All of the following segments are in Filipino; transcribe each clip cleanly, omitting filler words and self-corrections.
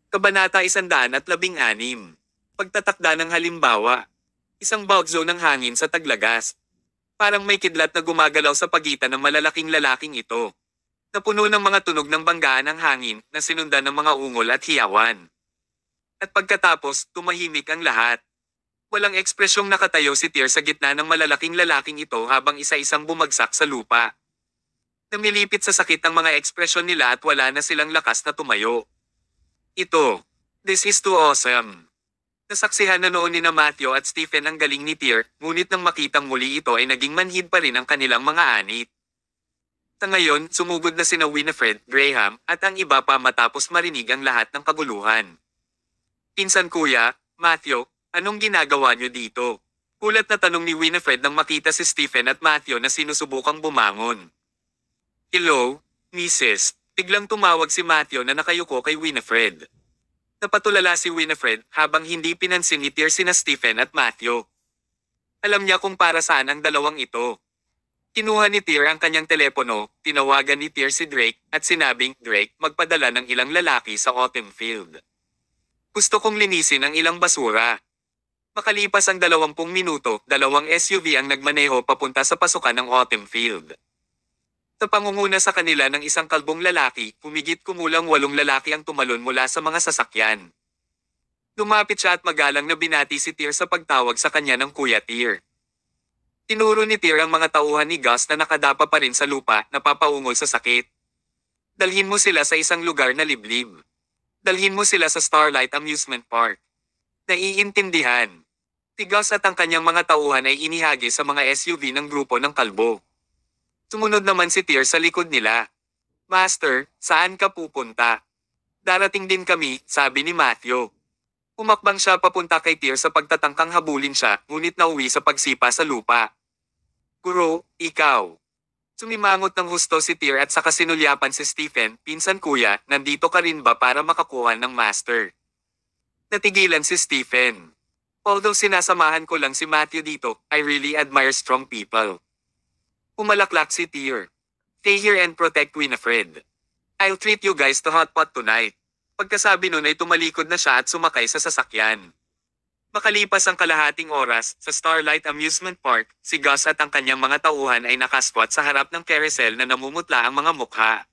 Kabanata 116. Pagtatakda ng halimbawa. Isang bulk zone ng hangin sa taglagas. Parang may kidlat na gumagalaw sa pagitan ng malalaking lalaking ito. Napuno ng mga tunog ng banggaan ng hangin na sinundan ng mga ungol at hiyawan. At pagkatapos, tumahimik ang lahat. Walang ekspresyong nakatayo si Tyr sa gitna ng malalaking lalaking ito habang isa-isang bumagsak sa lupa. Namilipit sa sakit ang mga ekspresyon nila at wala na silang lakas na tumayo. Ito. This is too awesome. Nasaksihan na noon ni na Matthew at Stephen ang galing ni Tyr, ngunit nang makitang muli ito ay naging manhid pa rin ang kanilang mga anit. Sa ngayon, sumugod na sina Winifred, Graham, at ang iba pa matapos marinig ang lahat ng kaguluhan. Pinsan kuya, Matthew, anong ginagawa niyo dito? Kulat na tanong ni Winifred nang makita si Stephen at Matthew na sinusubukang bumangon. Hello, Mrs. Biglang tumawag si Matthew na nakayuko kay Winifred. Napatulala si Winifred habang hindi pinansin ni Tyr sina Stephen at Matthew. Alam niya kung para saan ang dalawang ito. Kinuha ni Tyr ang kanyang telepono, tinawagan ni Tyr si Drake at sinabing, Drake, magpadala ng ilang lalaki sa Autumn Field. Gusto kong linisin ang ilang basura. Makalipas ang 20 minuto, dalawang SUV ang nagmaneho papunta sa pasukan ng Autumn Field. Sa pangunguna sa kanila ng isang kalbong lalaki, humigit kumulang 8 lalaki ang tumalon mula sa mga sasakyan. Lumapit siya at magalang na binati si Tyr sa pagtawag sa kanya ng Kuya Tyr. Tinuro ni Tyr ang mga tauhan ni Gus na nakadapa pa rin sa lupa, napapaungol sa sakit. Dalhin mo sila sa isang lugar na liblib. Dalhin mo sila sa Starlight Amusement Park. Naiintindihan. Si Gus at ang kanyang mga tauhan ay inihagi sa mga SUV ng grupo ng kalbo. Sumunod naman si Tyr sa likod nila. Master, saan ka pupunta? Darating din kami, sabi ni Matthew. Umakbang siya papunta kay Tyr sa pagtatangkang habulin siya, ngunit nauwi sa pagsipa sa lupa. Guro, ikaw. Sumimangot ng husto si Tyr at saka sinulyapan si Stephen, pinsan kuya, nandito ka rin ba para makakuha ng master? Natigilan si Stephen. Although sinasamahan ko lang si Matthew dito, I really admire strong people. Umalaklak si Tyr. Stay here and protect Winifred. I'll treat you guys to hot pot tonight. Pagkasabi nun ay tumalikod na siya at sumakay sa sasakyan. Makalipas ang kalahating oras, sa Starlight Amusement Park, si Gus at ang kanyang mga tauhan ay nakasquat sa harap ng carousel na namumutla ang mga mukha.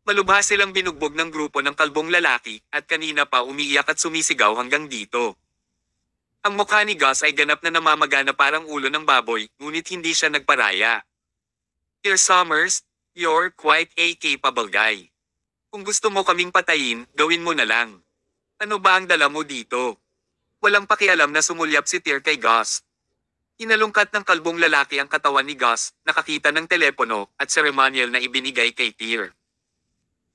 Malubha silang binugbog ng grupo ng kalbong lalaki, at kanina pa umiiyak at sumisigaw hanggang dito. Ang mukha ni Gus ay ganap na namamagana parang ulo ng baboy, ngunit hindi siya nagparaya. Dear Summers, you're quite a capable guy. Kung gusto mo kaming patayin, gawin mo na lang. Ano ba ang dala mo dito? Walang pakialam na sumulyap si Tyr kay Gus. Inalungkat ng kalbong lalaki ang katawan ni Gus, nakakita ng telepono, at ceremonial na ibinigay kay Tyr.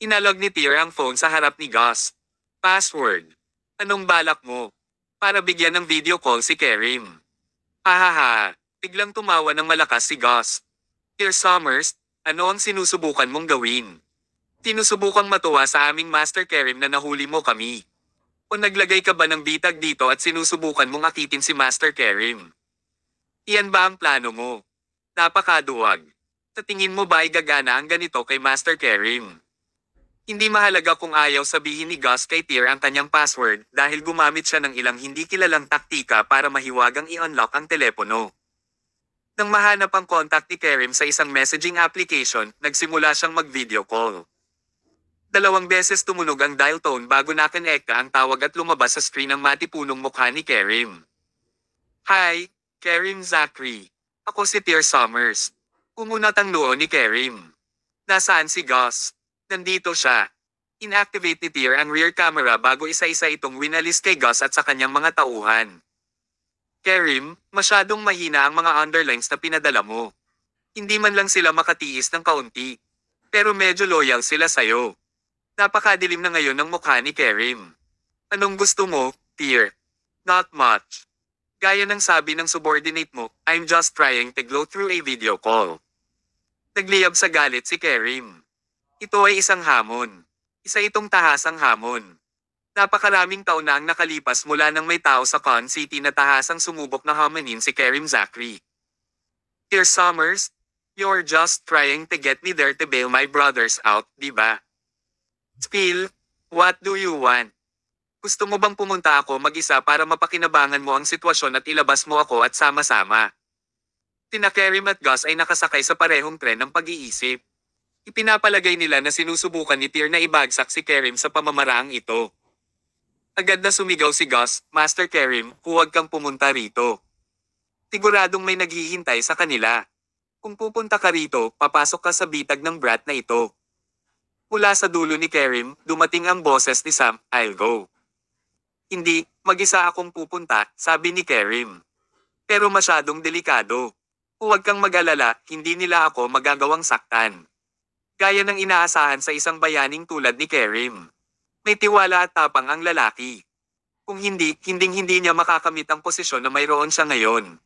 Inalog ni Tyr ang phone sa harap ni Gus. Password. Anong balak mo? Para bigyan ng video call si Kerim. Hahaha, biglang tumawa ng malakas si Gus. Dear Summers, ano ang sinusubukan mong gawin? Sinusubukang matuwa sa aming Master Kerim na nahuli mo kami. O naglagay ka ba ng bitag dito at sinusubukan mong akitin si Master Kerim? Iyan ba ang plano mo? Napakaduwag. Sa tingin mo ba ay gagana ang ganito kay Master Kerim? Hindi mahalaga kung ayaw sabihin ni Gus kay Tyr ang kanyang password dahil gumamit siya ng ilang hindi kilalang taktika para mahiwagang i-unlock ang telepono. Nang mahanap ang contact ni Kerim sa isang messaging application, nagsimula siyang mag-video call. 2 beses tumunog ang dial tone bago nakonekta ang tawag at lumabas sa screen ang matipunong mukha ni Kerim. Hi, Kerim Zachary. Ako si Tyr Summers. Umunat ang noo ni Kerim. Nasaan si Gus? Nandito siya. Inactivate ni Tyr ang rear camera bago isa-isa itong winalis kay Gus at sa kanyang mga tauhan. Kerim, masyadong mahina ang mga underlines na pinadala mo. Hindi man lang sila makatiis ng kaunti. Pero medyo loyal sila sayo. Napakadilim na ngayon ng mukha ni Kerim. Anong gusto mo, Tyr? Not much. Gaya ng sabi ng subordinate mo, I'm just trying to glow through a video call. Nagliyab sa galit si Kerim. Ito ay isang hamon. Isa itong tahasang hamon. Napakaraming taon na ang nakalipas mula nang may tao sa Con City na tahasang sumubok na hamanin si Kerim Zachary. Dear Summers, you're just trying to get me there to bail my brothers out, di ba? Spill, what do you want? Gusto mo bang pumunta ako mag-isa para mapakinabangan mo ang sitwasyon at ilabas mo ako at sama-sama? Tina Kerim at Gus ay nakasakay sa parehong tren ng pag-iisip. Ipinapalagay nila na sinusubukan ni Tyr na ibagsak si Kerim sa pamamaraang ito. Agad na sumigaw si Gus, Master Kerim, huwag kang pumunta rito. Siguradong may naghihintay sa kanila. Kung pupunta ka rito, papasok ka sa bitag ng brat na ito. Mula sa dulo ni Kerim, dumating ang boses ni Sam, I'll go. Hindi, mag-isa akong pupunta, sabi ni Kerim. Pero masyadong delikado. Huwag kang mag-alala, hindi nila ako magagawang saktan. Gaya ng inaasahan sa isang bayaning tulad ni Kerim. May tiwala at tapang ang lalaki. Kung hindi, hinding-hindi niya makakamit ang posisyon na mayroon siya ngayon.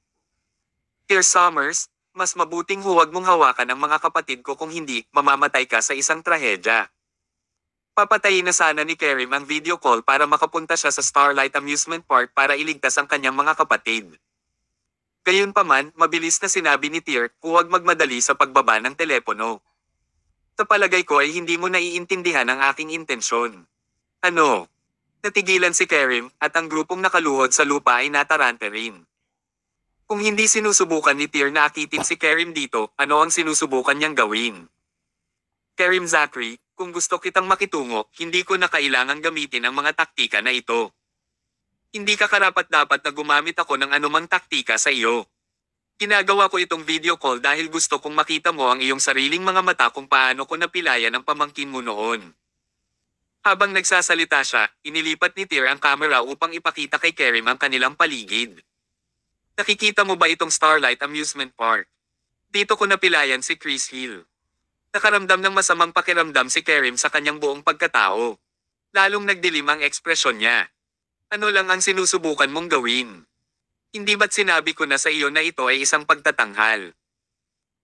Dear Summers, mas mabuting huwag mong hawakan ang mga kapatid ko kung hindi, mamamatay ka sa isang trahedya. Papatayin na sana ni Kerim ang video call para makapunta siya sa Starlight Amusement Park para iligtas ang kanyang mga kapatid. Gayunpaman, mabilis na sinabi ni Tyr, huwag magmadali sa pagbaba ng telepono. Sa palagay ko ay hindi mo naiintindihan ang aking intensyon. Ano? Natigilan si Kerim, at ang grupong nakaluhod sa lupa ay natarante rin. Kung hindi sinusubukan ni Tyr na akitin si Kerim dito, ano ang sinusubukan niyang gawin? Kerim Zachary, kung gusto kitang makitungo, hindi ko na kailangang gamitin ang mga taktika na ito. Hindi ka karapat-dapat na gumamit ako ng anumang taktika sa iyo. Ginagawa ko itong video call dahil gusto kong makita mo ang iyong sariling mga mata kung paano ko napilayan ang pamangkin mo noon. Habang nagsasalita siya, inilipat ni Tyr ang camera upang ipakita kay Kerim ang kanilang paligid. Nakikita mo ba itong Starlight Amusement Park? Dito ko napilayan si Chris Hill. Nakaramdam ng masamang pakiramdam si Kerim sa kanyang buong pagkatao. Lalong nagdilim ang ekspresyon niya. Ano lang ang sinusubukan mong gawin? Hindi ba't sinabi ko na sa iyo na ito ay isang pagtatanghal?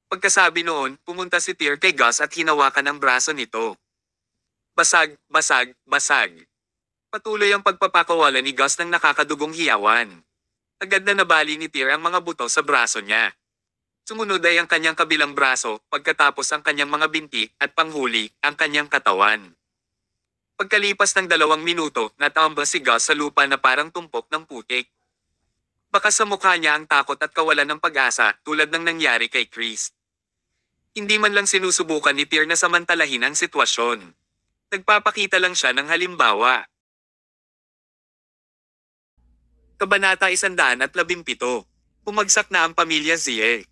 Pagkasabi noon, pumunta si Tyr kay Gus at hinawakan ang braso nito. Basag, basag, basag. Patuloy ang pagpapakawala ni Gus ng nakakadugong hiyawan. Agad na nabali ni Tyr ang mga buto sa braso niya. Sumunod ay ang kanyang kabilang braso, pagkatapos ang kanyang mga binti, at panghuli, ang kanyang katawan. Pagkalipas ng 2 minuto, natamba si Gus sa lupa na parang tumpok ng putik. Baka sa mukha niya ang takot at kawalan ng pag-asa, tulad ng nangyari kay Chris. Hindi man lang sinusubukan ni Tyr na samantalahin ang sitwasyon. Nagpapakita lang siya ng halimbawa. Kabanata 117. Bumagsak na ang pamilya Zie.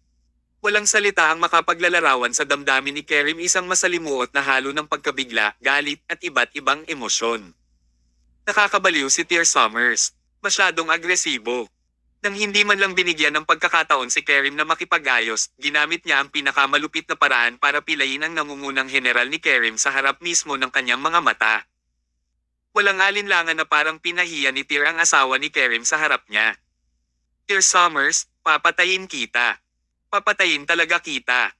Walang salita ang makapaglalarawan sa damdamin ni Kerim, isang masalimuot na halo ng pagkabigla, galit at iba't ibang emosyon. Nakakabaliw si Tyr Summers. Masyadong agresibo. Nang hindi man lang binigyan ng pagkakataon si Kerim na makipag-ayos, ginamit niya ang pinakamalupit na paraan para pilayin ang nangungunang general ni Kerim sa harap mismo ng kanyang mga mata. Walang alinlangan na parang pinahiya ni Tyr ang asawa ni Kerim sa harap niya. Tyr Summers, papatayin kita. Papatayin talaga kita.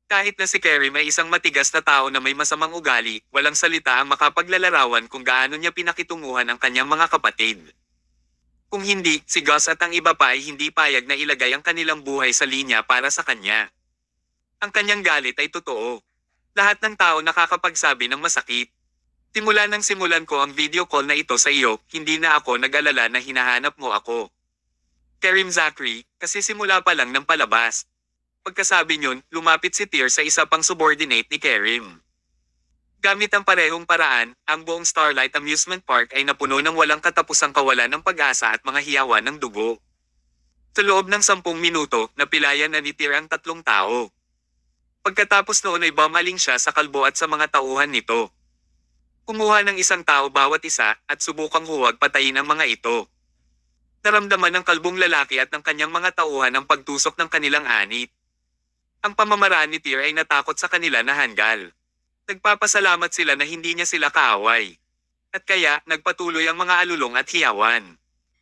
Kahit na si Kerim ay isang matigas na tao na may masamang ugali, walang salita ang makapaglalarawan kung gaano niya pinakitunguhan ang kanyang mga kapatid. Kung hindi, si Gus at ang iba pa ay hindi payag na ilagay ang kanilang buhay sa linya para sa kanya. Ang kanyang galit ay totoo. Lahat ng tao nakakapagsabi ng masakit. Simula nang simulan ko ang video call na ito sa iyo, hindi na ako nag-alala na hinahanap mo ako. Kerim Zachary, kasi simula pa lang ng palabas. Pagkasabi niyon, lumapit si Tyr sa isa pang subordinate ni Kerim. Gamit ang parehong paraan, ang buong Starlight Amusement Park ay napuno ng walang katapusang kawalan ng pag-asa at mga hiyawan ng dugo. Sa loob ng 10 minuto, napilayan na ni Tyr ang 3 tao. Pagkatapos noon ay bumaling siya sa kalbo at sa mga tauhan nito. Kumuha ng isang tao bawat isa, at subukang huwag patayin ang mga ito. Naramdaman ng kalbong lalaki at ng kanyang mga tauhan ang pagtusok ng kanilang anit. Ang pamamaraan ni Tyr ay natakot sa kanila na hanggal. Nagpapasalamat sila na hindi niya sila kaaway. At kaya, nagpatuloy ang mga alulong at hiyawan.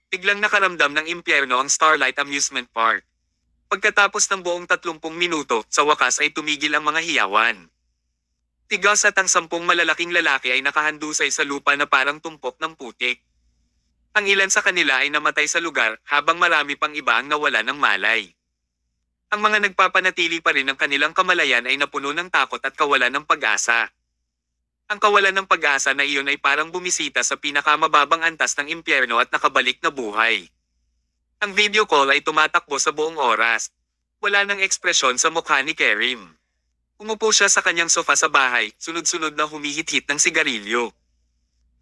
Biglang nakaramdam ng impyerno ang Starlight Amusement Park. Pagkatapos ng buong 30 minuto, sa wakas ay tumigil ang mga hiyawan. Si Gus at ang 10 malalaking lalaki ay nakahandusay sa lupa na parang tumpok ng putik. Ang ilan sa kanila ay namatay sa lugar, habang marami pang iba ang nawala ng malay. Ang mga nagpapanatili pa rin ng kanilang kamalayan ay napuno ng takot at kawalan ng pag-asa. Ang kawalan ng pag-asa na iyon ay parang bumisita sa pinakamababang antas ng impyerno at nakabalik na buhay. Ang video call ay tumatakbo sa buong oras. Wala nang ekspresyon sa mukha ni Kerim. Umupo siya sa kanyang sofa sa bahay, sunod-sunod na humihit-hit ng sigarilyo.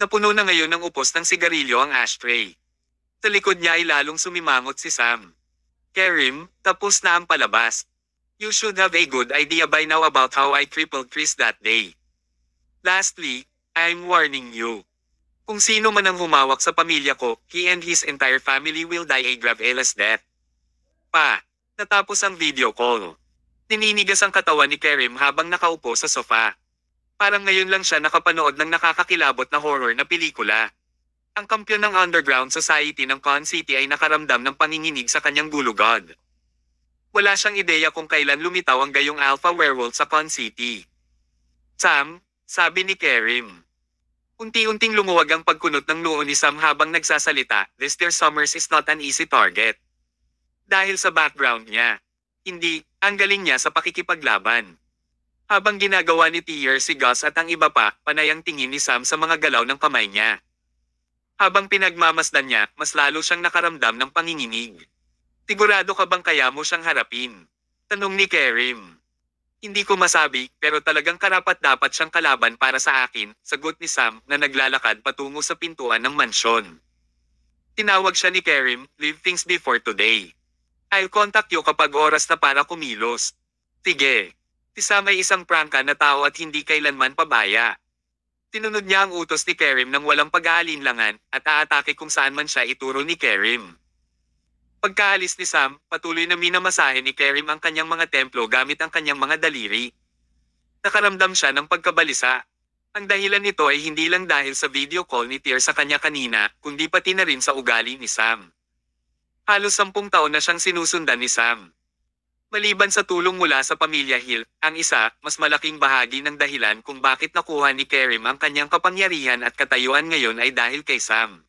Napuno na ngayon ng upos ng sigarilyo ang ashtray. Sa likod niya ay lalong sumimangot si Sam. Kerim, tapos na ang palabas. You should have a good idea by now about how I crippled Chris that day. Lastly, I'm warning you. Kung sino man ang humawak sa pamilya ko, he and his entire family will die a gravelous death. Natapos ang video call. Nininigas ang katawan ni Kerim habang nakaupo sa sofa. Parang ngayon lang siya nakapanood ng nakakakilabot na horror na pelikula. Ang kampiyon ng underground society ng Con City ay nakaramdam ng panginginig sa kanyang gulugod. Wala siyang ideya kung kailan lumitaw ang gayong alpha werewolf sa Con City. Sam, sabi ni Kerim. Unti-unting lumuwag ang pagkunot ng noo ni Sam habang nagsasalita, Mr. Summers is not an easy target. Dahil sa background niya. Hindi, ang galing niya sa pakikipaglaban. Habang ginagawa ni Tier si Gus at ang iba pa, panay ang tingin ni Sam sa mga galaw ng kamay niya. Habang pinagmamasdan niya, mas lalo siyang nakaramdam ng panginginig. Sigurado ka bang kaya mo siyang harapin? Tanong ni Kerim. Hindi ko masabi, pero talagang karapat-dapat siyang kalaban para sa akin, sagot ni Sam na naglalakad patungo sa pintuan ng mansyon. Tinawag siya ni Kerim, leave things before today. I'll contact you kapag oras na para kumilos. Sige. Si Sam ay isang prangka na tao at hindi kailanman pabaya. Tinunod niya ang utos ni Kerim nang walang pag-aalinlangan at aatake kung saan man siya ituro ni Kerim. Pagkaalis ni Sam, patuloy na minamasahe ni Kerim ang kanyang mga templo gamit ang kanyang mga daliri. Nakaramdam siya ng pagkabalisa. Ang dahilan nito ay hindi lang dahil sa video call ni Tier sa kanya kanina, kundi pati na rin sa ugali ni Sam. Halos 10 taon na siyang sinusundan ni Sam. Maliban sa tulong mula sa pamilya Hill, ang isa, mas malaking bahagi ng dahilan kung bakit nakuha ni Kerim ang kanyang kapangyarihan at katayuan ngayon ay dahil kay Sam.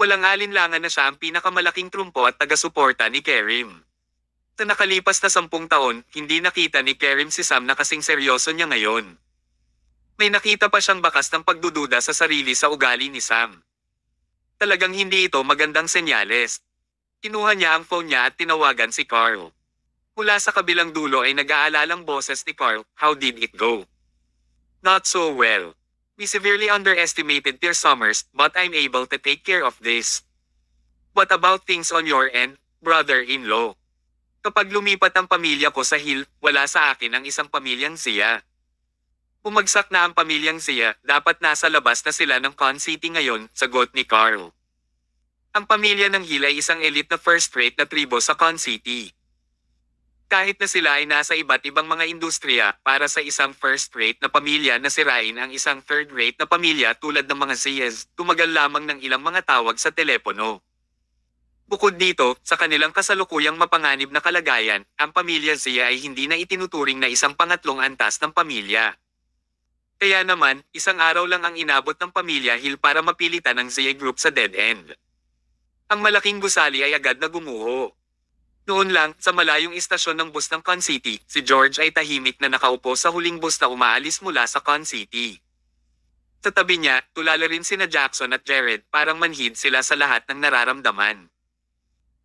Walang alinlangan na siya ang pinakamalaking trumpo at taga-suporta ni Kerim. Sa nakalipas na 10 taon, hindi nakita ni Kerim si Sam na kasing seryoso niya ngayon. May nakita pa siyang bakas ng pagdududa sa sarili sa ugali ni Sam. Talagang hindi ito magandang senyales. Kinuha niya ang phone niya at tinawagan si Carl. Mula sa kabilang dulo ay nag-aalalang boses ni Carl, how did it go? Not so well. We severely underestimated Tier Summers, but I'm able to take care of this. What about things on your end, brother-in-law? Kapag lumipat ang pamilya ko sa Hill, wala sa akin ang isang pamilyang Zia. Bumagsak na ang pamilyang Zia, dapat nasa labas na sila ng Con City ngayon, sagot ni Carl. Ang pamilya ng Hill ay isang elite na first-rate na tribo sa Con City. Kahit na sila ay nasa iba't ibang mga industriya, para sa isang first-rate na pamilya na sirain ang isang third-rate na pamilya tulad ng mga Zias, tumagal lamang ng ilang mga tawag sa telepono. Bukod dito, sa kanilang kasalukuyang mapanganib na kalagayan, ang pamilya Zia ay hindi na itinuturing na isang pangatlong antas ng pamilya. Kaya naman, isang araw lang ang inabot ng pamilya Hill para mapilitan ang Zia Group sa dead end. Ang malaking gusali ay agad na gumuho. Noon lang, sa malayong istasyon ng bus ng Con City, si George ay tahimik na nakaupo sa huling bus na umaalis mula sa Con City. Sa tabi niya, tulala rin sina Jackson at Jared, parang manhid sila sa lahat ng nararamdaman.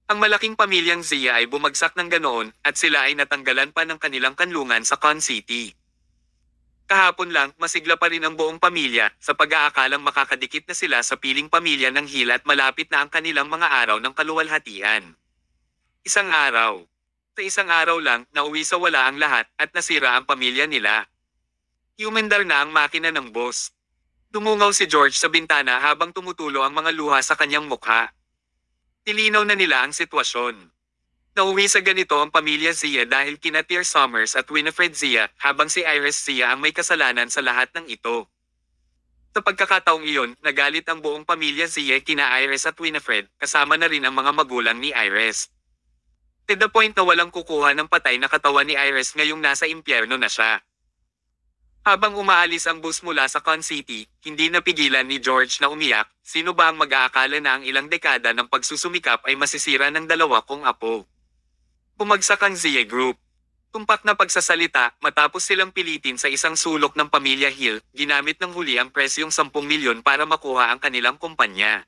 Ang malaking pamilyang Zia ay bumagsak ng ganoon, at sila ay natanggalan pa ng kanilang kanlungan sa Con City. Kahapon lang, masigla pa rin ang buong pamilya, sa pag-aakalang makakadikit na sila sa piling pamilya ng Hill at malapit na ang kanilang mga araw ng kaluwalhatian. Isang araw. Sa isang araw lang, nauwi sa wala ang lahat, at nasira ang pamilya nila. Humandar na ang makina ng bus. Dumungaw si George sa bintana habang tumutulo ang mga luha sa kanyang mukha. Nilinaw na nila ang sitwasyon. Nauwi sa ganito ang pamilya Zia dahil kina Tier Summers at Winifred Zia, habang si Iris Zia ang may kasalanan sa lahat ng ito. Sa pagkakataong iyon, nagalit ang buong pamilya Zia kina Iris at Winifred, kasama na rin ang mga magulang ni Iris. To the point na walang kukuha ng patay na katawan ni Iris ngayong nasa impyerno na siya. Habang umaalis ang bus mula sa Con City, hindi napigilan ni George na umiyak. Sino ba ang mag-aakala na ang ilang dekada ng pagsusumikap ay masisira ng dalawa kong apo? Bumagsak ang Zia Group. Tumpak na pagsasalita matapos silang pilitin sa isang sulok ng pamilya Hill, ginamit ng huli ang presyong 10 milyon para makuha ang kanilang kumpanya.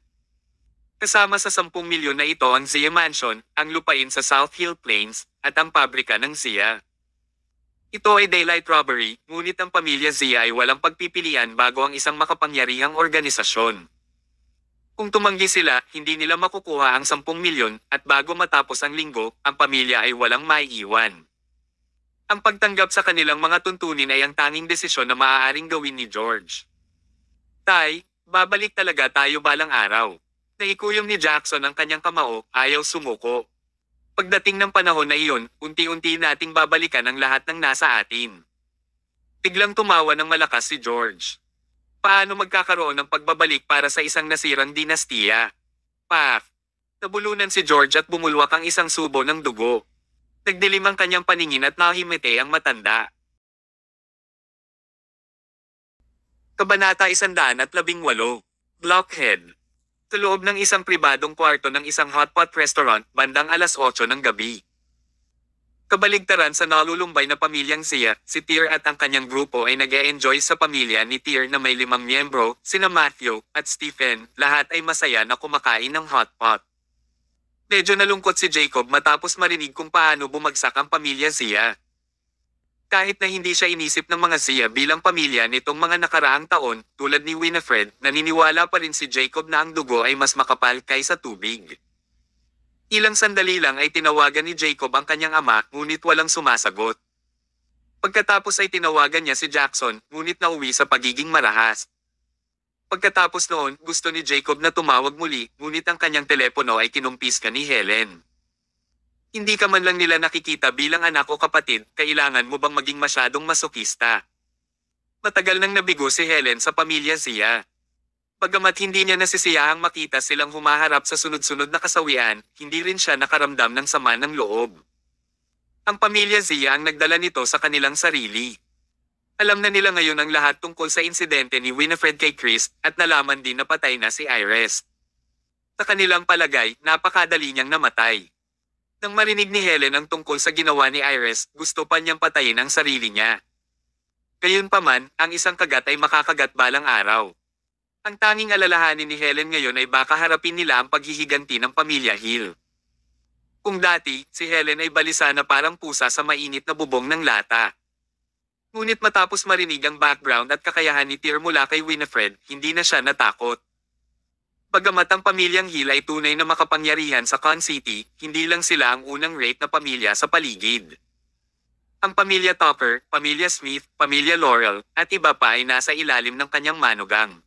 Kasama sa 10 milyon na ito ang Zia Mansion, ang lupain sa South Hill Plains, at ang pabrika ng Zia. Ito ay daylight robbery, ngunit ang pamilya Zia ay walang pagpipilian bago ang isang makapangyarihang organisasyon. Kung tumanggi sila, hindi nila makukuha ang 10 milyon, at bago matapos ang linggo, ang pamilya ay walang maiiwan. Ang pagtanggap sa kanilang mga tuntunin ay ang tanging desisyon na maaaring gawin ni George. Tay, babalik talaga tayo balang araw. Naikuyom ni Jackson ang kanyang kamao, ayaw sumuko. Pagdating ng panahon na iyon, unti-unti nating babalikan ang lahat ng nasa atin. Biglang tumawa ng malakas si George. Paano magkakaroon ng pagbabalik para sa isang nasirang dinastiya? Paf! Nabulunan si George at bumulwak ang isang subo ng dugo. Nagdilim ang kanyang paningin at nahimete ang matanda. Kabanata 118, Blockhead. Sa loob ng isang pribadong kwarto ng isang hotpot restaurant, bandang alas 8 ng gabi. Kabaligtaran sa nalulumbay na pamilyang Zia, si Tyr at ang kanyang grupo ay nag-e-enjoy sa pamilya ni Tyr na may 5 miyembro, sina Matthew at Stephen, lahat ay masaya na kumakain ng hotpot. Medyo nalungkot si Jacob matapos marinig kung paano bumagsak ang pamilya Zia. Kahit na hindi siya inisip ng mga Zia bilang pamilya nitong mga nakaraang taon, tulad ni Winifred, naniniwala pa rin si Jacob na ang dugo ay mas makapal kaysa tubig. Ilang sandali lang ay tinawagan ni Jacob ang kanyang ama, ngunit walang sumasagot. Pagkatapos ay tinawagan niya si Jackson, ngunit nauwi sa pagiging marahas. Pagkatapos noon, gusto ni Jacob na tumawag muli, ngunit ang kanyang telepono ay kinumpiska ni Helen. Hindi ka man lang nila nakikita bilang anak o kapatid, kailangan mo bang maging masyadong masokista? Matagal nang nabigo si Helen sa pamilya Zia. Bagamat hindi niya nasisiyahang makita silang humaharap sa sunod-sunod na kasawian, hindi rin siya nakaramdam ng sama ng loob. Ang pamilya Zia ang nagdala nito sa kanilang sarili. Alam na nila ngayon ang lahat tungkol sa insidente ni Winifred kay Chris, at nalaman din na patay na si Iris. Sa kanilang palagay, napakadali niyang namatay. Nang marinig ni Helen ang tungkol sa ginawa ni Iris, gusto pa niyang patayin ang sarili niya. Gayunpaman, ang isang kagat ay makakagat balang araw. Ang tanging alalahanin ni Helen ngayon ay baka harapin nila ang paghihiganti ng pamilya Hill. Kung dati, si Helen ay balisa na parang pusa sa mainit na bubong ng lata. Ngunit matapos marinig ang background at kakayahan ni Tyr mula kay Winifred, hindi na siya natakot. Bagamat ang pamilyang Hill ay tunay na makapangyarihan sa Con City, hindi lang sila ang unang rape na pamilya sa paligid. Ang pamilya Tucker, pamilya Smith, pamilya Laurel, at iba pa ay nasa ilalim ng kanyang manugang.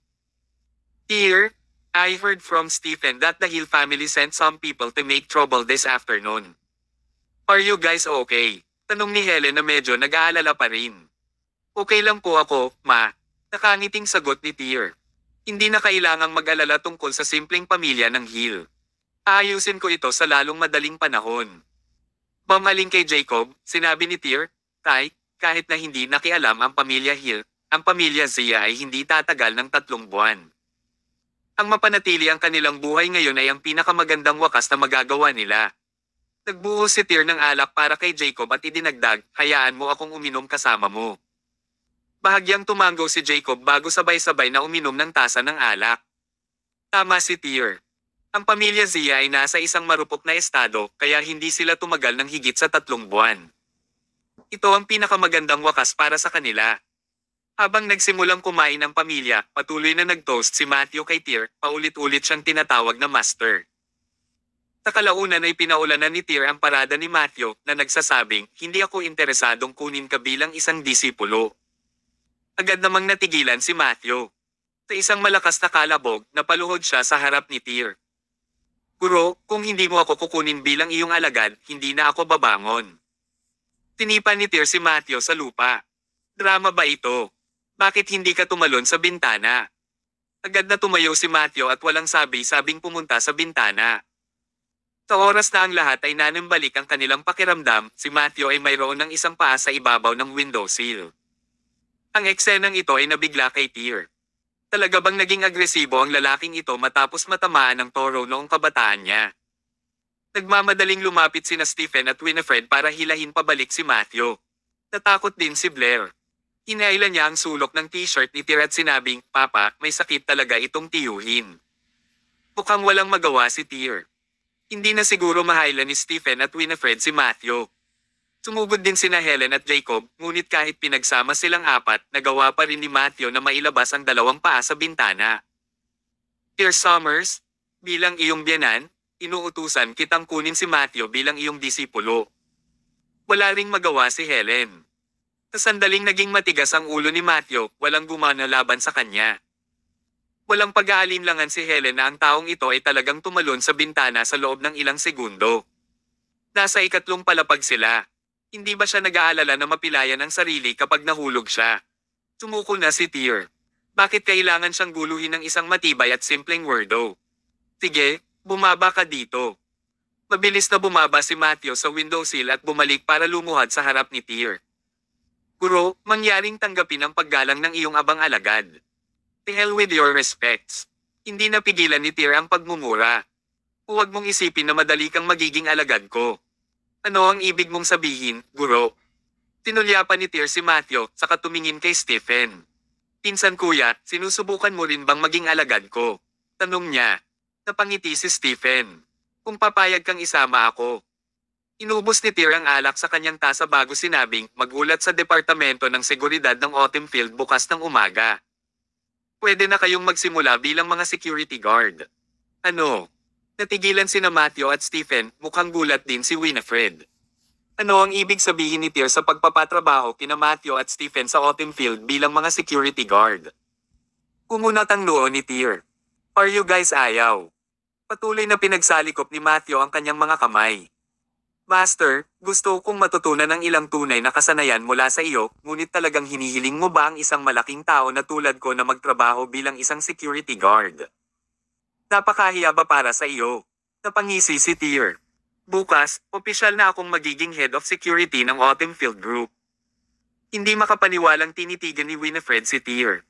Tyr, I heard from Stephen that the Hill family sent some people to make trouble this afternoon. Are you guys okay? Tanong ni Helen na medyo nag-aalala pa rin. Okay lang po ako, ma. Nakangiting sagot ni Tyr. Hindi na kailangang mag-alala tungkol sa simpleng pamilya ng Hill. Aayusin ko ito sa lalong madaling panahon. Bamaling kay Jacob, sinabi ni Tyr, Tay, kahit na hindi nakialam ang pamilya Hill, ang pamilya Zia ay hindi tatagal ng 3 buwan. Ang mapanatili ang kanilang buhay ngayon ay ang pinakamagandang wakas na magagawa nila. Nagbuhos si Tyr ng alak para kay Jacob at idinagdag, hayaan mo akong uminom kasama mo. Bahagyang tumango si Jacob bago sabay-sabay na uminom ng tasa ng alak. Tama si Tyr. Ang pamilya Zia ay nasa isang marupok na estado, kaya hindi sila tumagal ng higit sa 3 buwan. Ito ang pinakamagandang wakas para sa kanila. Habang nagsimulang kumain ang pamilya, patuloy na nag-toast si Matthew kay Tyr, paulit-ulit siyang tinatawag na master. Sa kalaunan ay pinaulanan ni Tyr ang parada ni Matthew na nagsasabing, hindi ako interesadong kunin ka bilang isang disipulo. Agad namang natigilan si Matthew. Sa isang malakas na kalabog, napaluhod siya sa harap ni Tyr. Guro, kung hindi mo ako kukunin bilang iyong alagad, hindi na ako babangon. Tinipan ni Tyr si Matthew sa lupa. Drama ba ito? Bakit hindi ka tumalon sa bintana? Agad na tumayo si Matthew at walang sabi-sabing pumunta sa bintana. Sa oras na ang lahat ay nanambalik ang kanilang pakiramdam, si Matthew ay mayroon ng isang paa sa ibabaw ng windowsill. Ang eksenang ito ay nabigla kay Tyr. Talaga bang naging agresibo ang lalaking ito matapos matamaan ng toro noong kabataan niya? Nagmamadaling lumapit sina Stephen at Winifred para hilahin pabalik si Matthew. Natakot din si Blair. Hinailan niya ang sulok ng t-shirt ni Tyr at sinabing, "Papa, may sakit talaga itong tiyuhin." Mukhang walang magawa si Tyr. Hindi na siguro mahailan ni Stephen at Winifred si Matthew. Sumugod din sina Helen at Jacob, ngunit kahit pinagsama silang apat, nagawa pa rin ni Matthew na mailabas ang dalawang paa sa bintana. "Tyr Summers, bilang iyong biyanan, inuutusan kitang kunin si Matthew bilang iyong disipulo." Wala ring magawa si Helen. Sa sandaling naging matigas ang ulo ni Matthew, walang gumana laban sa kanya. Walang pag-aalinlangan si Helen na ang taong ito ay talagang tumalon sa bintana sa loob ng ilang segundo. Nasa ikatlong palapag sila. Hindi ba siya nag-aalala na mapilayan ang sarili kapag nahulog siya? Sumuko na si Tyr. Bakit kailangan siyang guluhin ng isang matibay at simpleng wordo? "Sige, bumaba ka dito." Mabilis na bumaba si Matthew sa windowsill at bumalik para lumuhad sa harap ni Tyr. "Guro, mangyaring tanggapin ang paggalang ng iyong abang alagad. The hell with your respects." Hindi napigilan ni Tyr ang pagmumura. "Huwag mong isipin na madali kang magiging alagad ko." "Ano ang ibig mong sabihin, guro?" Tinulyapan ni Tyr si Matthew, saka tumingin kay Stephen. "Pinsan kuya, sinusubukan mo rin bang maging alagad ko?" Tanong niya. Napangiti si Stephen. "Kung papayag kang isama ako." Inubos ni Tyr ang alak sa kanyang tasa bago sinabing, "Mag-ulat sa Departamento ng Seguridad ng Autumnfield bukas ng umaga. Pwede na kayong magsimula bilang mga security guard." "Ano?" Natigilan sina Matthew at Stephen, mukhang gulat din si Winifred. Ano ang ibig sabihin ni Tyr sa pagpapatrabaho kina Matthew at Stephen sa Autumnfield bilang mga security guard? Kumunat ang noo ni Tyr. "Are you guys ayaw?" Patuloy na pinagsalikop ni Matthew ang kanyang mga kamay. "Master, gusto kong matutunan ng ilang tunay na kasanayan mula sa iyo, ngunit talagang hinihiling mo ba ang isang malaking tao na tulad ko na magtrabaho bilang isang security guard? Napakahiya ba para sa iyo?" Napangisi si Tyr. "Bukas, opisyal na akong magiging head of security ng Autumnfield Group." Hindi makapaniwalang tinitigan ni Winifred si Tyr.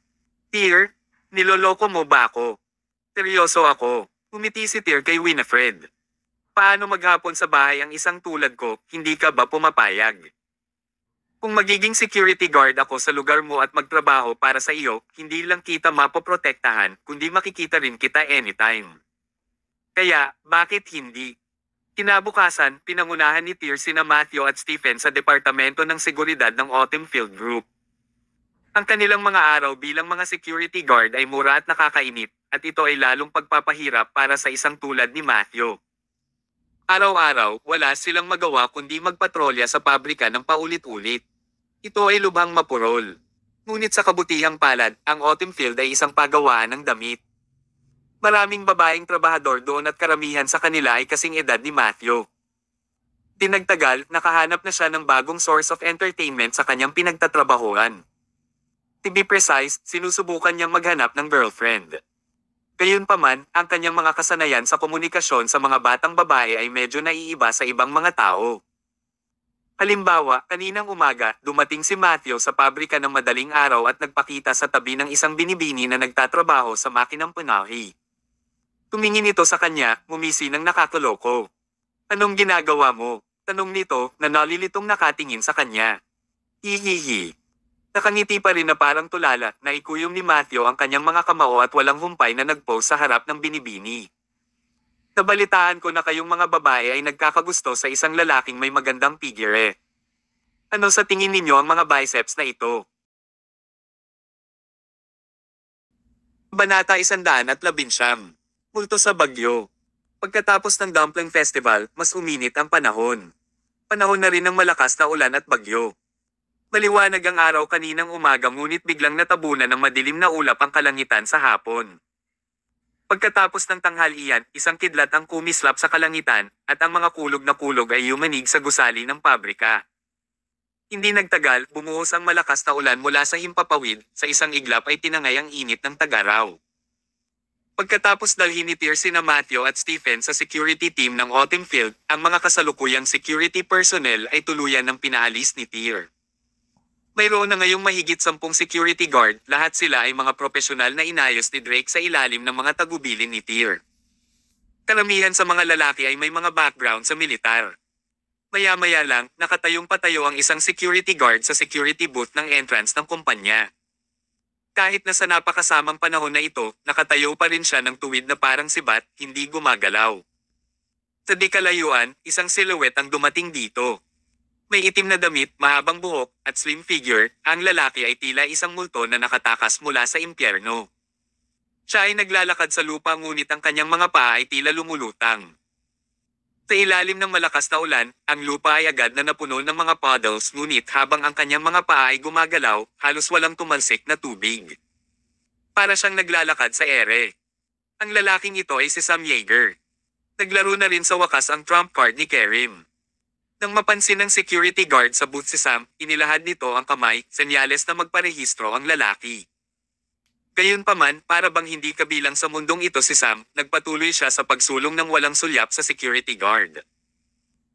"Tyr, niloloko mo ba ako?" "Seryoso ako." Umiti si Tyr kay Winifred. "Paano maghapon sa bahay ang isang tulad ko, hindi ka ba pumapayag? Kung magiging security guard ako sa lugar mo at magtrabaho para sa iyo, hindi lang kita mapoprotektahan, kundi makikita rin kita anytime. Kaya, bakit hindi?" Kinabukasan, pinangunahan ni Tyr sina Matthew at Stephen sa Departamento ng Seguridad ng Autumnfield Group. Ang kanilang mga araw bilang mga security guard ay mura at nakakainip, at ito ay lalong pagpapahirap para sa isang tulad ni Matthew. Araw-araw, wala silang magawa kundi magpatrolya sa pabrika ng paulit-ulit. Ito ay lubhang mapurol. Ngunit sa kabutihang palad, ang Autumnfield ay isang pagawaan ng damit. Maraming babaeng trabahador doon at karamihan sa kanila ay kasing edad ni Matthew. Tinagtagal, nakahanap na siya ng bagong source of entertainment sa kanyang pinagtatrabahuan. To be precise, sinusubukan niyang maghanap ng girlfriend. Gayunpaman, ang kanyang mga kasanayan sa komunikasyon sa mga batang babae ay medyo naiiba sa ibang mga tao. Halimbawa, kaninang umaga, dumating si Matthew sa pabrika ng madaling araw at nagpakita sa tabi ng isang binibini na nagtatrabaho sa makinang punahi. Tumingin ito sa kanya, ngumisi ng nakakaloko. "Anong ginagawa mo?" tanong nito, na nalilitong nakatingin sa kanya. "Hihihi." Nakangiti pa rin na parang tulala, na ikuyom ni Matthew ang kanyang mga kamao at walang humpay na nagpose sa harap ng binibini. "Nabalitaan ko na kayong mga babae ay nagkakagusto sa isang lalaking may magandang figure. Ano sa tingin ninyo ang mga biceps na ito?" Banata 119. Multo sa bagyo. Pagkatapos ng Dumpling Festival, mas uminit ang panahon. Panahon na rin ng malakas na ulan at bagyo. Maliwanag ang araw kaninang umaga ngunit biglang natabunan ng madilim na ulap ang kalangitan sa hapon. Pagkatapos ng tanghalian, isang kidlat ang kumislap sa kalangitan, at ang mga kulog na kulog ay yumanig sa gusali ng pabrika. Hindi nagtagal, bumuhos ang malakas na ulan mula sa himpapawid, sa isang iglap ay tinangay ang init ng tagaraw. Pagkatapos dalhin ni Tyr sina Matthew at Stephen sa security team ng Autumnfield, ang mga kasalukuyang security personnel ay tuluyan ng pinaalis ni Tyr. Mayroon na ngayong mahigit 10 security guard, lahat sila ay mga profesional na inayos ni Drake sa ilalim ng mga tagubilin ni Tyr. Karamihan sa mga lalaki ay may mga background sa militar. Maya-maya lang, nakatayong patayo ang isang security guard sa security booth ng entrance ng kumpanya. Kahit na sa napakasamang panahon na ito, nakatayo pa rin siya ng tuwid na parang sibat, hindi gumagalaw. Sa di kalayuan, isang silhouette ang dumating dito. May itim na damit, mahabang buhok, at slim figure, ang lalaki ay tila isang multo na nakatakas mula sa impyerno. Siya ay naglalakad sa lupa ngunit ang kanyang mga paa ay tila lumulutang. Sa ilalim ng malakas na ulan, ang lupa ay agad na napuno ng mga puddles ngunit habang ang kanyang mga paa ay gumagalaw, halos walang tumalsik na tubig. Para siyang naglalakad sa ere. Ang lalaking ito ay si Sam Yeager. Naglaro na rin sa wakas ang trump card ni Kerim. Nang mapansin ng security guard sa booth si Sam, inilahad nito ang kamay, senyales na magparehistro ang lalaki. Gayunpaman, para bang hindi kabilang sa mundong ito si Sam, nagpatuloy siya sa pagsulong ng walang sulyap sa security guard.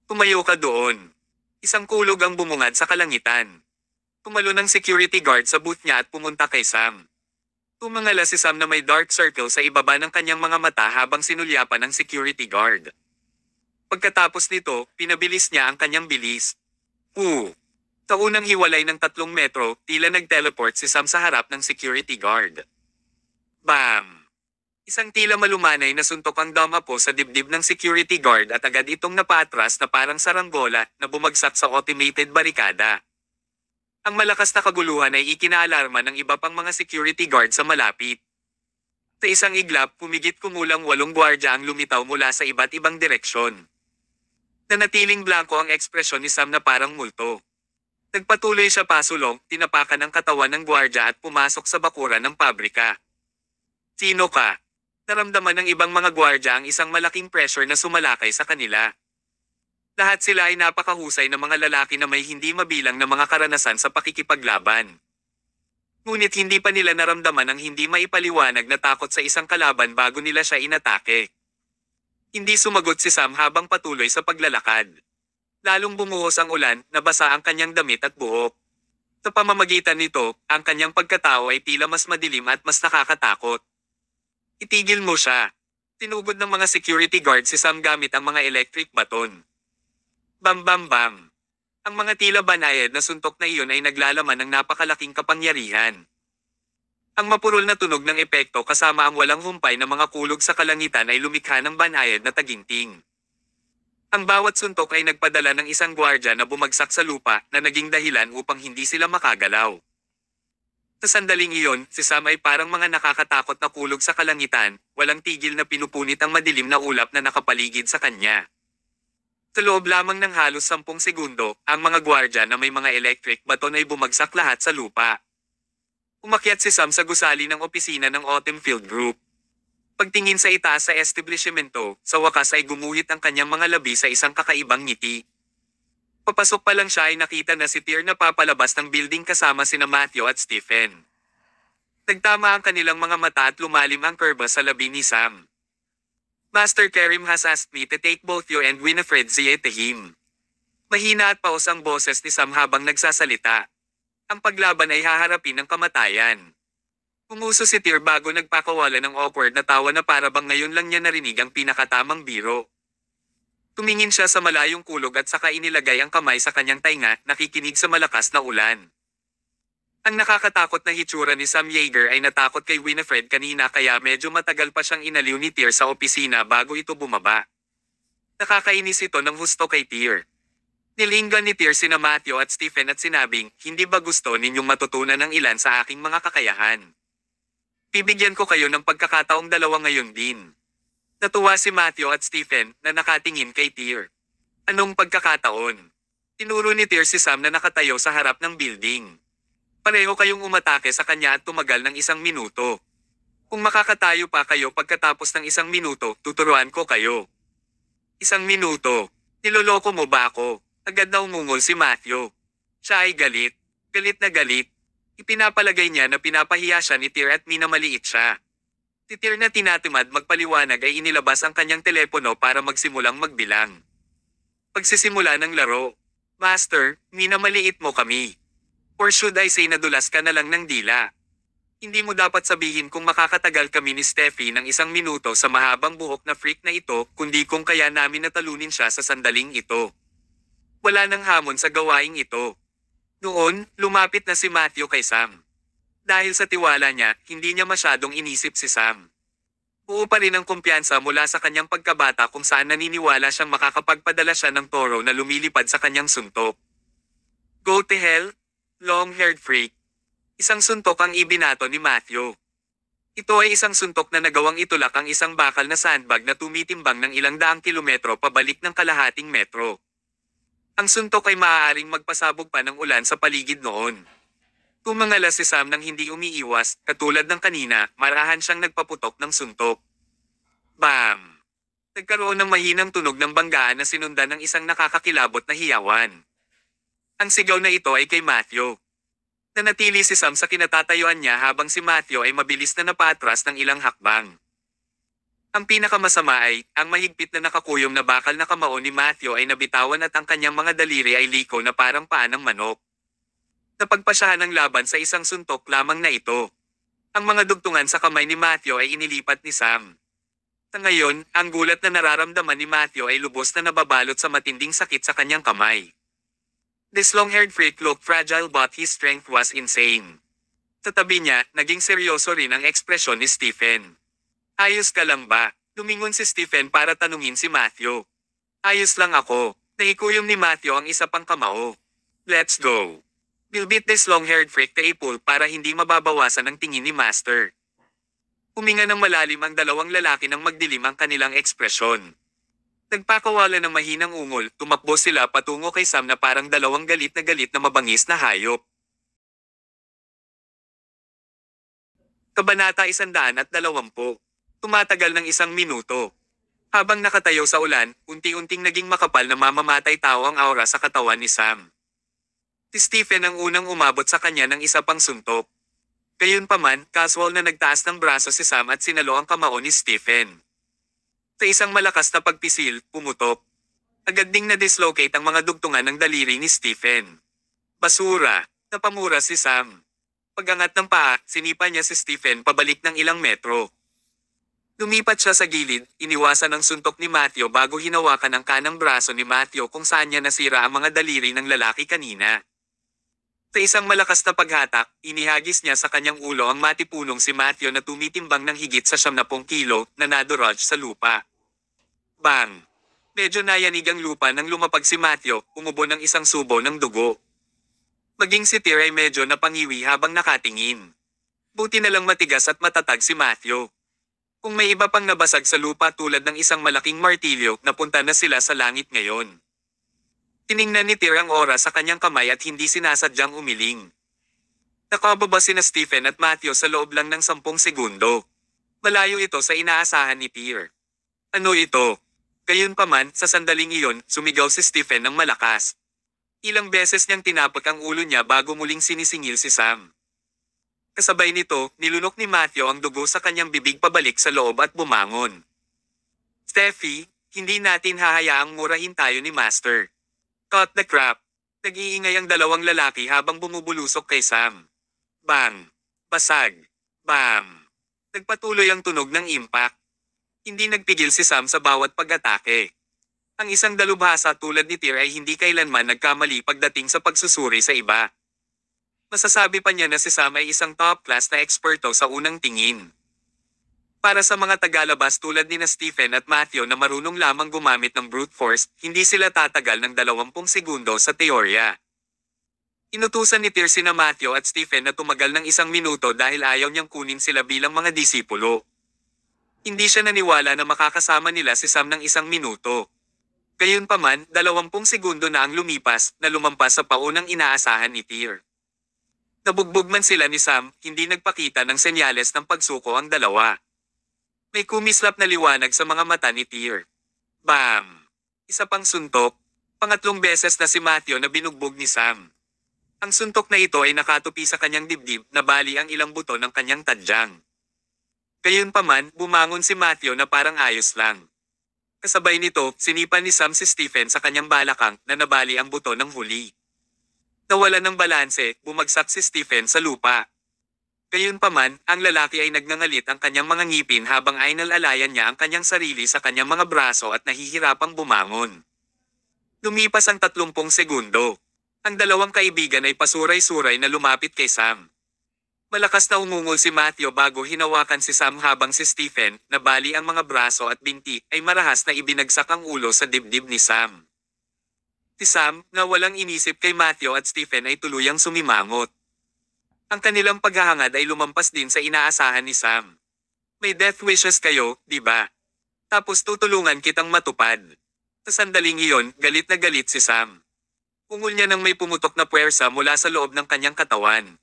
Tumayo ka doon. Isang kulog ang bumungad sa kalangitan. Tumalo ng security guard sa booth niya at pumunta kay Sam. Tumangala si Sam na may dark circle sa ibaba ng kanyang mga mata habang sinulyapan ng security guard. Pagkatapos nito, pinabilis niya ang kanyang bilis. Sa unang hiwalay ng 3 metro, tila nag-teleport si Sam sa harap ng security guard. Bam! Isang tila malumanay na suntok ang damapo sa dibdib ng security guard at agad itong napaatras na parang saranggola na bumagsak sa automated barikada. Ang malakas na kaguluhan ay ikinaalarma ng iba pang mga security guard sa malapit. Sa isang iglap, pumigit kumulang 8 gwardya ang lumitaw mula sa iba't ibang direksyon. Nanatiling blanko ang ekspresyon ni Sam na parang multo. Nagpatuloy siya pasulong, tinapakan ang katawan ng gwardya at pumasok sa bakuran ng pabrika. Sino ka? Naramdaman ng ibang mga gwardya ang isang malaking pressure na sumalakay sa kanila. Lahat sila ay napakahusay na mga lalaki na may hindi mabilang na mga karanasan sa pakikipaglaban. Ngunit hindi pa nila naramdaman ang hindi maipaliwanag na takot sa isang kalaban bago nila siya inatake. Hindi sumagot si Sam habang patuloy sa paglalakad. Lalong bumuhos ang ulan, nabasa ang kanyang damit at buhok. Sa pamamagitan nito, ang kanyang pagkatao ay tila mas madilim at mas nakakatakot. Itigil mo siya. Tinugod ng mga security guard si Sam gamit ang mga electric baton. Bam bam bam. Ang mga tila banayad na suntok na iyon ay naglalaman ng napakalaking kapangyarihan. Ang mapurol na tunog ng epekto kasama ang walang humpay na mga kulog sa kalangitan ay lumikha ng banayad na taginting. Ang bawat suntok ay nagpadala ng isang gwardya na bumagsak sa lupa na naging dahilan upang hindi sila makagalaw. Sa sandaling iyon, si Sam ay parang mga nakakatakot na kulog sa kalangitan, walang tigil na pinupunit ang madilim na ulap na nakapaligid sa kanya. Sa loob lamang ng halos 10 segundo, ang mga gwardya na may mga electric baton ay bumagsak lahat sa lupa. Umakyat si Sam sa gusali ng opisina ng Autumn Field Group. Pagtingin sa itaas sa establishmento, sa wakas ay gumuhit ang kanyang mga labi sa isang kakaibang ngiti. Papasok pa lang siya ay nakita na si Tyr na papalabas ng building kasama sina Matthew at Stephen. Nagtama ang kanilang mga mata at lumalim ang kurba sa labi ni Sam. Master Kerim has asked me to take both you and Winifred Zie to him. Mahina at paus ang boses ni Sam habang nagsasalita. Ang paglaban ay haharapin ng kamatayan. Umuso si Tyr bago nagpakawala ng awkward na tawa na para bang ngayon lang niya narinig ang pinakatamang biro. Tumingin siya sa malayong kulog at saka inilagay ang kamay sa kanyang tainga, nakikinig sa malakas na ulan. Ang nakakatakot na hitsura ni Sam Yeager ay natakot kay Winifred kanina kaya medyo matagal pa siyang inaliw ni Tyr sa opisina bago ito bumaba. Nakakainis ito ng husto kay Tyr. Nilinggan ni Tyr sina Matthew at Stephen at sinabing, hindi ba gusto ninyong matutunan ng ilan sa aking mga kakayahan? Bibigyan ko kayo ng pagkakataong dalawa ngayon din. Natuwa si Matthew at Stephen na nakatingin kay Tyr. Anong pagkakataon? Tinuro ni Tyr si Sam na nakatayo sa harap ng building. Pareho kayong umatake sa kanya at tumagal ng 1 minuto. Kung makakatayo pa kayo pagkatapos ng 1 minuto, tuturuan ko kayo. 1 minuto. Niloloko mo ba ako? Agad na umungol si Matthew. Siya ay galit. Galit na galit. Ipinapalagay niya na pinapahiya siya ni Tyr at minamaliit siya. Si Tyr na tinatimad magpaliwanag ay inilabas ang kanyang telepono para magsimulang magbilang. Pagsisimula ng laro. Master, minamaliit mo kami. Or should I say nadulas ka na lang ng dila? Hindi mo dapat sabihin kung makakatagal kami ni Steffi ng 1 minuto sa mahabang buhok na freak na ito, kundi kung kaya namin natalunin siya sa sandaling ito. Wala nang hamon sa gawaing ito. Noon, lumapit na si Matthew kay Sam. Dahil sa tiwala niya, hindi niya masyadong inisip si Sam. Buo pa rin ang kumpiyansa mula sa kanyang pagkabata kung saan naniniwala siyang makakapagpadala siya ng toro na lumilipad sa kanyang suntok. Go to hell, long-haired freak. Isang suntok ang ibinato ni Matthew. Ito ay isang suntok na nagawang itulak ang isang bakal na sandbag na tumitimbang ng ilang daang kilometro pabalik ng kalahating metro. Ang suntok ay maaaring magpasabog pa ng ulan sa paligid noon. Tumangala si Sam nang hindi umiiwas, katulad ng kanina, marahan siyang nagpaputok ng suntok. Bam! Nagkaroon ng mahinang tunog ng banggaan na sinundan ng isang nakakakilabot na hiyawan. Ang sigaw na ito ay kay Matthew. Nanatili si Sam sa kinatatayuan niya habang si Matthew ay mabilis na napatras ng ilang hakbang. Ang pinakamasama ay, ang mahigpit na nakakuyom na bakal na kamao ni Matthew ay nabitawan at ang kanyang mga daliri ay liko na parang paa ng manok. Napagpasyahan ng laban sa isang suntok lamang na ito. Ang mga dugtungan sa kamay ni Matthew ay inilipat ni Sam. Sa ngayon, ang gulat na nararamdaman ni Matthew ay lubos na nababalot sa matinding sakit sa kanyang kamay. This long-haired freak looked fragile but his strength was insane. Sa tabi niya, naging seryoso rin ang ekspresyon ni Stephen. Ayos ka lang ba? Lumingon si Stephen para tanungin si Matthew. Ayos lang ako. Naikuyom ni Matthew ang isa pang kamao. Let's go. We'll beat this long-haired freak to a pulp para hindi mababawasan ang tingin ni Master. Huminga ng malalim ang dalawang lalaki nang magdilim ang kanilang ekspresyon. Nagpakawala ng mahinang ungol, tumakbo sila patungo kay Sam na parang dalawang galit na mabangis na hayop. Kabanata 120. Tumatagal ng 1 minuto. Habang nakatayo sa ulan, unti-unting naging makapal na mamamatay tao ang aura sa katawan ni Sam. Si Stephen ang unang umabot sa kanya ng isa pang suntok. Gayunpaman, casual na nagtaas ng braso si Sam at sinalo ang kamao ni Stephen. Sa isang malakas na pagpisil, pumutok. Agad ding na-dislocate ang mga dugtungan ng daliri ni Stephen. Basura, napamura si Sam. Pagangat ng paa, sinipa niya si Stephen pabalik ng ilang metro. Lumipat siya sa gilid, iniwasan ang suntok ni Matthew bago hinawakan ang kanang braso ni Matthew kung saan niya nasira ang mga daliri ng lalaki kanina. Sa isang malakas na paghatak, inihagis niya sa kanyang ulo ang matipunong si Matthew na tumitimbang ng higit sa 70 kilo na nadorage sa lupa. Bang! Medyo nayanig ang lupa nang lumapag si Matthew, umubo ng isang subo ng dugo. Maging si Tyr ay medyo napangiwi habang nakatingin. Buti na lang matigas at matatag si Matthew. Kung may iba pang nabasag sa lupa tulad ng isang malaking martilyo, napunta na sila sa langit ngayon. Tiningnan ni Tyr ang oras sa kanyang kamay at hindi sinasadyang umiling. Nakababa sina Stephen at Matthew sa loob lang ng 10 segundo. Malayo ito sa inaasahan ni Tyr. Ano ito? Gayunpaman, sa sandaling iyon, sumigaw si Stephen ng malakas. Ilang beses niyang tinapot ang ulo niya bago muling sinisingil si Sam. Kasabay nito, nilunok ni Matthew ang dugo sa kanyang bibig pabalik sa loob at bumangon. Steffi, hindi natin hahayaang murahin tayo ni Master. Cut the crap. Nag-iingay ang dalawang lalaki habang bumubulusok kay Sam. Bang! Basag! Bam! Nagpatuloy ang tunog ng impact. Hindi nagpigil si Sam sa bawat pag-atake. Ang isang dalubhasa tulad ni Tyr ay hindi kailanman nagkamali pagdating sa pagsusuri sa iba. Masasabi pa niya na si Sam ay isang top-class na eksperto sa unang tingin. Para sa mga tagalabas tulad ni na Stephen at Matthew na marunong lamang gumamit ng brute force, hindi sila tatagal ng 20 segundo sa teorya. Inutusan ni Tyr sina Matthew at Stephen na tumagal ng 1 minuto dahil ayaw niyang kunin sila bilang mga disipulo. Hindi siya naniwala na makakasama nila si Sam ng 1 minuto. Gayunpaman, 20 segundo na ang lumipas na lumampas sa paunang inaasahan ni Tyr. Nabugbog man sila ni Sam, hindi nagpakita ng senyales ng pagsuko ang dalawa. May kumislap na liwanag sa mga mata ni Tyr. Bam! Isa pang suntok. Pangatlong beses na si Matthew na binugbog ni Sam. Ang suntok na ito ay nakatupi sa kanyang dibdib na bali ang ilang buto ng kanyang tadyang. Gayunpaman, bumangon si Matthew na parang ayos lang. Kasabay nito, sinipa ni Sam si Stephen sa kanyang balakang na nabali ang buto ng huli. Nawala ng balanse, bumagsak si Stephen sa lupa. Gayunpaman, ang lalaki ay nagngangalit ang kanyang mga ngipin habang ainalalayan niya ang kanyang sarili sa kanyang mga braso at nahihirapang bumangon. Lumipas ang 30 segundo. Ang dalawang kaibigan ay pasuray-suray na lumapit kay Sam. Malakas na umungol si Matthew bago hinawakan si Sam habang si Stephen, na bali ang mga braso at binti, ay marahas na ibinagsak ang ulo sa dibdib ni Sam. Si Sam, na walang inisip kay Matthew at Stephen ay tuluyang sumimangot. Ang kanilang paghahangad ay lumampas din sa inaasahan ni Sam. May death wishes kayo, di ba? Tapos tutulungan kitang matupad. Sa sandaling iyon, galit na galit si Sam. Ungol niya nang may pumutok na puwersa mula sa loob ng kanyang katawan.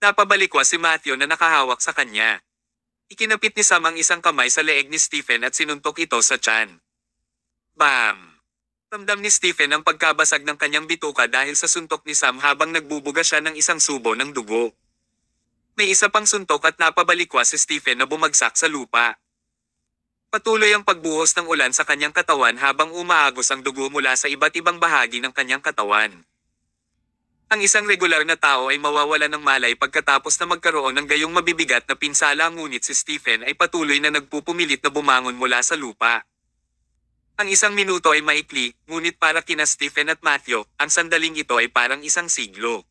Napabalikwa si Matthew na nakahawak sa kanya. Ikinapit ni Sam ang isang kamay sa leeg ni Stephen at sinuntok ito sa tiyan. Bam! Ramdam ni Stephen ang pagkabasag ng kanyang bituka dahil sa suntok ni Sam habang nagbubuga siya ng isang subo ng dugo. May isa pang suntok at napabalikwa si Stephen na bumagsak sa lupa. Patuloy ang pagbuhos ng ulan sa kanyang katawan habang umaagos ang dugo mula sa iba't ibang bahagi ng kanyang katawan. Ang isang regular na tao ay mawawala ng malay pagkatapos na magkaroon ng gayong mabibigat na pinsala, ngunit si Stephen ay patuloy na nagpupumilit na bumangon mula sa lupa. Ang isang minuto ay maikli, ngunit para kina Stephen at Matthew, ang sandaling ito ay parang isang siglo.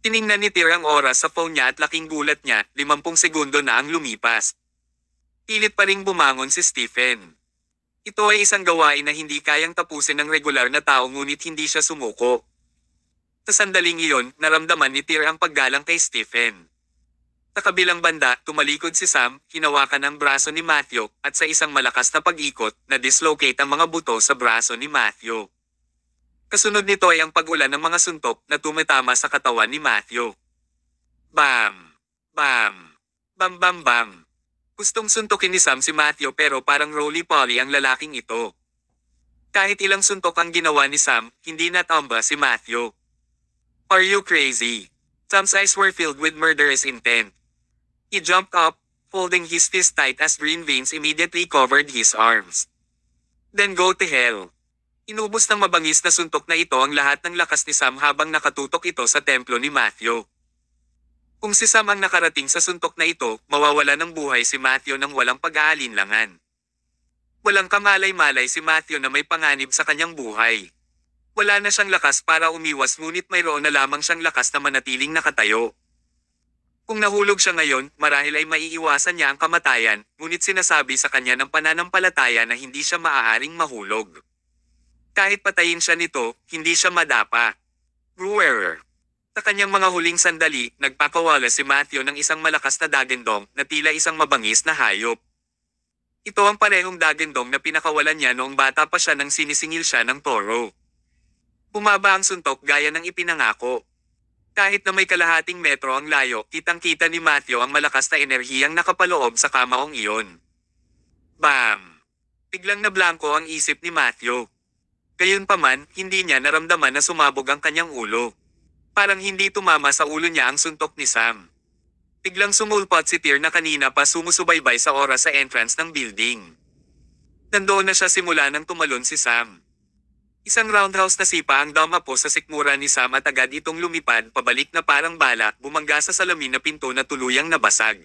Tiningnan ni Tyr ang oras sa phone niya at laking gulat niya, 50 segundo na ang lumipas. Pilit pa ring bumangon si Stephen. Ito ay isang gawain na hindi kayang tapusin ng regular na tao, ngunit hindi siya sumuko. Sa sandaling iyon, naramdaman ni Tyr ang paggalang kay Stephen. Sa kabilang banda, tumalikod si Sam, hinawakan ang braso ni Matthew, at sa isang malakas na pag-ikot, na-dislocate ang mga buto sa braso ni Matthew. Kasunod nito ay ang pag-ulan ng mga suntok na tumatama sa katawan ni Matthew. Bam! Bam! Bam bam bam! Gustong suntukin ni Sam si Matthew pero parang roly-poly ang lalaking ito. Kahit ilang suntok ang ginawa ni Sam, hindi natamba si Matthew. Are you crazy? Sam's eyes were filled with murderous intent. He jumped up, folding his fist tight as green veins immediately covered his arms. Then go to hell. Inubos ng mabangis na suntok na ito ang lahat ng lakas ni Sam habang nakatutok ito sa templo ni Matthew. Kung si Sam ang nakarating sa suntok na ito, mawawala ng buhay si Matthew nang walang pag-aalinlangan. Walang kamalay-malay si Matthew na may panganib sa kanyang buhay. Wala na siyang lakas para umiwas, ngunit mayroon na lamang siyang lakas na manatiling nakatayo. Kung nahulog siya ngayon, marahil ay maiiwasan niya ang kamatayan, ngunit sinasabi sa kanya ng pananampalataya na hindi siya maaaring mahulog. Kahit patayin siya nito, hindi siya madapa. Brewer. Sa kanyang mga huling sandali, nagpakawala si Matthew ng isang malakas na dagendong na tila isang mabangis na hayop. Ito ang parehong dagendong na pinakawalan niya noong bata pa siya nang sinisingil siya ng toro. Bumaba ang suntok gaya ng ipinangako. Kahit na may kalahating metro ang layo, kitang-kita ni Matthew ang malakas na enerhiyang nakapaloob sa kamaong iyon. Bam! Biglang nablangko ang isip ni Matthew. Gayunpaman, hindi niya naramdaman na sumabog ang kanyang ulo. Parang hindi tumama sa ulo niya ang suntok ni Sam. Biglang sumulpot si Tyr na kanina pa sumusubaybay sa oras sa entrance ng building. Nandoon na siya simula nang tumalon si Sam. Isang roundhouse na sipa ang dumapo sa sikmura ni Sam at agad itong lumipad pabalik na parang bala, bumangga sa salamin na pinto na tuluyang nabasag.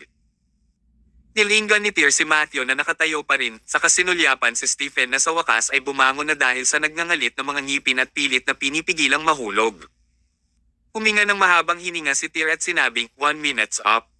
Nilinggan ni Tyr si Matthew na nakatayo pa rin, sa kasinulyapan si Stephen na sa wakas ay bumangon na dahil sa nagngangalit na mga ngipin at pilit na pinipigilang mahulog. Huminga ng mahabang hininga si Tyr at sinabing, 1 minute's up.